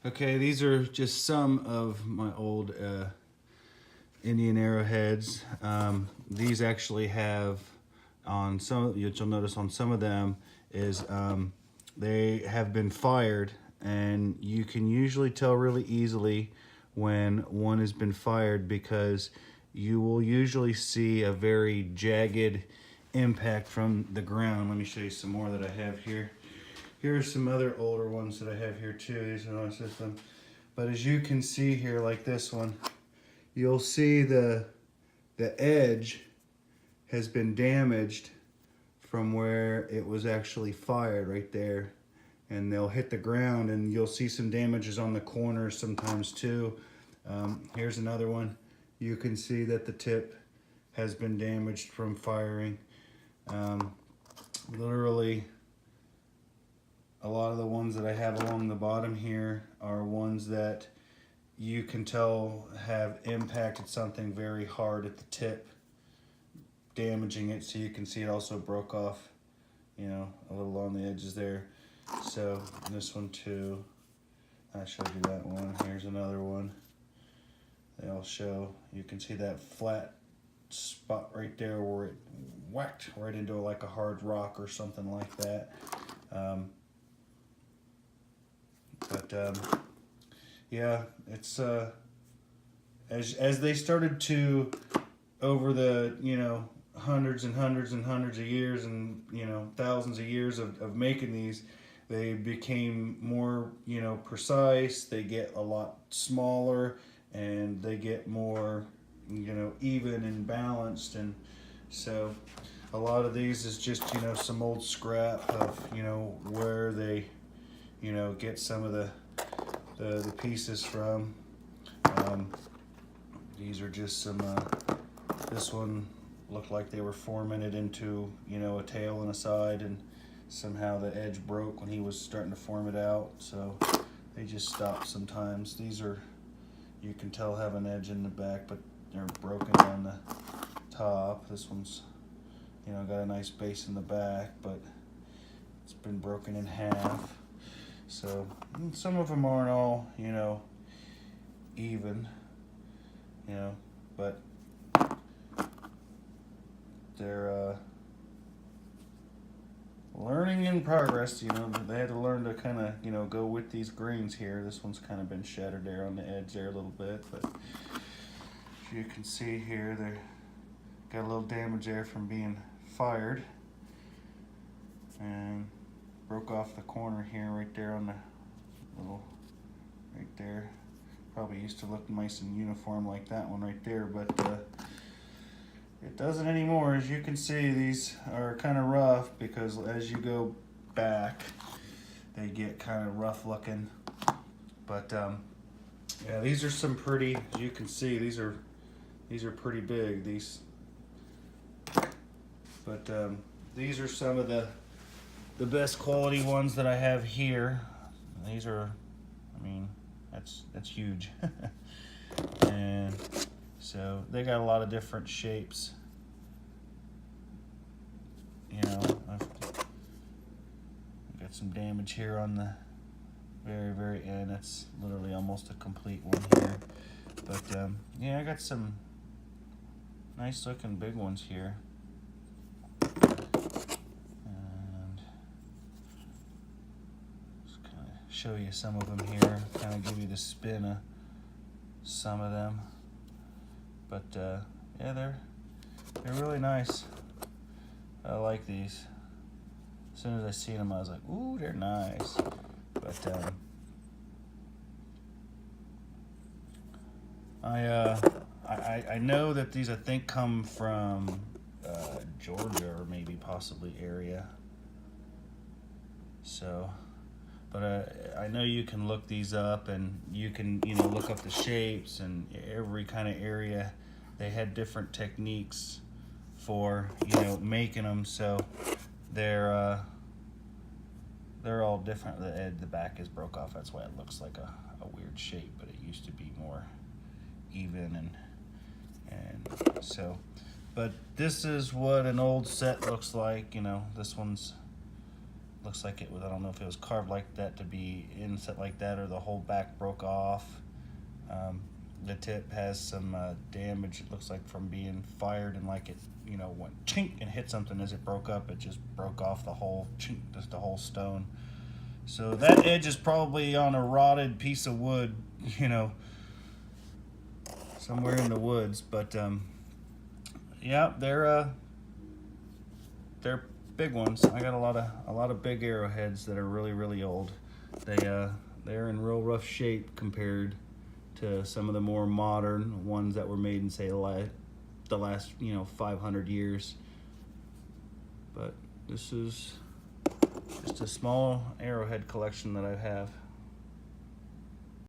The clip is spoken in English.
Okay, these are just some of my old Indian arrowheads. These actually have, on some, you'll notice on some of them is they have been fired, and you can usually tell really easily when one has been fired because you will usually see a very jagged impact from the ground. Let me show you some more that I have here. Here are some other older ones that I have here too. These are on the system. But as you can see here, like this one, you'll see the edge has been damaged from where it was actually fired right there. And they'll hit the ground, and you'll see some damages on the corners sometimes too. Here's another one. You can see that the tip has been damaged from firing. Literally, a lot of the ones that I have along the bottom here are ones that you can tell have impacted something very hard at the tip, damaging it. So you can see it also broke off, you know, a little on the edges there. So this one too, I showed you that one. Here's another one. They all show, you can see that flat spot right there where it whacked right into like a hard rock or something like that. Yeah, it's as they started to, over the, you know, hundreds and hundreds and hundreds of years, and, you know, thousands of years of making these, they became more, you know, precise. They get a lot smaller, and they get more, you know, even and balanced. And so a lot of these is just, you know, some old scrap of, you know, where they, you know, get some of the pieces from. These are just some, this one looked like they were forming it into, you know, a tail and a side, and somehow the edge broke when he was starting to form it out, so they just stopped sometimes. These are, you can tell, have an edge in the back, but they're broken on the top. This one's, you know, got a nice base in the back, but it's been broken in half. So some of them aren't all, you know, even, you know, but they're learning in progress. You know, they had to learn to kind of, you know, go with these grains here. This one's kind of been shattered there on the edge there a little bit, but as you can see here, they got a little damage there from being fired, and broke off the corner here right there on the little, right there. Probably used to look nice and uniform like that one right there, but it doesn't anymore. As you can see, these are kind of rough because as you go back, they get kind of rough looking. But yeah, these are some pretty, as you can see, these are pretty big, these. But these are some of the best quality ones that I have here. These are, I mean, that's huge. And so they got a lot of different shapes. You know, I've got some damage here on the very end. That's literally almost a complete one here. But yeah, I got some nice looking big ones here. And just kind of show you some of them here, kind of give you the spin of some of them. But yeah, they're really nice. I like these. As soon as I seen them, I was like, ooh, they're nice. But I know that these, I think, come from Georgia or maybe possibly area. So, but I know you can look these up, and you can, you know, look up the shapes, and every kind of area they had different techniques for, you know, making them. So they're all different. The back is broke off. That's why it looks like a weird shape, but it used to be more even, and so. But this is what an old set looks like. You know, this one's looks like it was, I don't know if it was carved like that to be inset like that, or the whole back broke off. The tip has some damage, it looks like, from being fired, and like it, you know, went chink and hit something as it broke up. It just broke off the whole chink, just the whole stone. So that edge is probably on a rotted piece of wood, you know, somewhere in the woods. But yeah, they're big ones. I got a lot of big arrowheads that are really old. They're in real rough shape compared to some of the more modern ones that were made in, say, the last, you know, 500 years. But this is just a small arrowhead collection that I have.